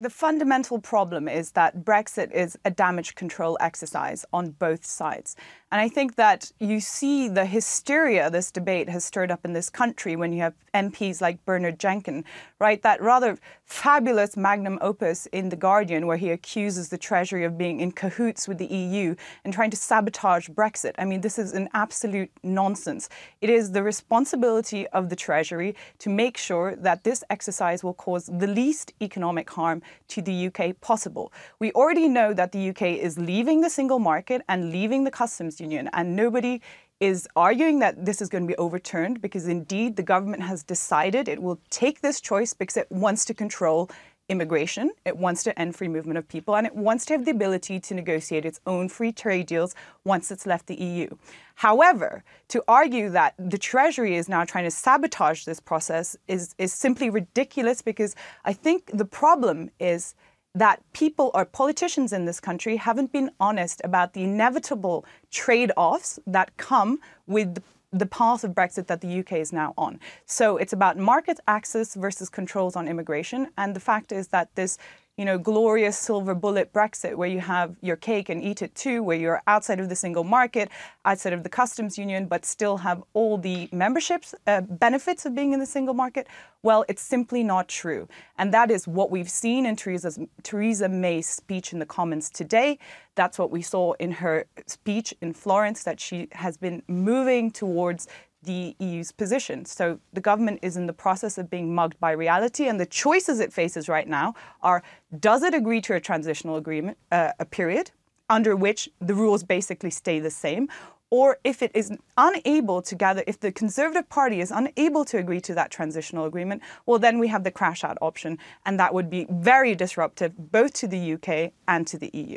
The fundamental problem is that Brexit is a damage control exercise on both sides. And I think that you see the hysteria this debate has stirred up in this country when you have MPs like Bernard Jenkins, right? That rather fabulous magnum opus in The Guardian where he accuses the Treasury of being in cahoots with the EU and trying to sabotage Brexit. I mean, this is an absolute nonsense. It is the responsibility of the Treasury to make sure that this exercise will cause the least economic harm to the UK possible. We already know that the UK is leaving the single market and leaving the customs union, and nobody is arguing that this is going to be overturned because indeed the government has decided it will take this choice because it wants to control immigration, it wants to end free movement of people, and it wants to have the ability to negotiate its own free trade deals once it's left the EU. However, to argue that the Treasury is now trying to sabotage this process is simply ridiculous, because I think the problem is that people or politicians in this country haven't been honest about the inevitable trade-offs that come with the path of Brexit that the UK is now on. So it's about market access versus controls on immigration. And the fact is that this, glorious silver bullet Brexit, where you have your cake and eat it too, where you're outside of the single market, outside of the customs union, but still have all the memberships, benefits of being in the single market, well, it's simply not true. And that is what we've seen in Theresa May's speech in the Commons today. That's what we saw in her speech in Florence, that she has been moving towards the EU's position. So the government is in the process of being mugged by reality, and the choices it faces right now are, does it agree to a transitional agreement, a period, under which the rules basically stay the same, or if it is unable to gather, if the Conservative Party is unable to agree to that transitional agreement, well, then we have the crash out option, and that would be very disruptive both to the UK and to the EU.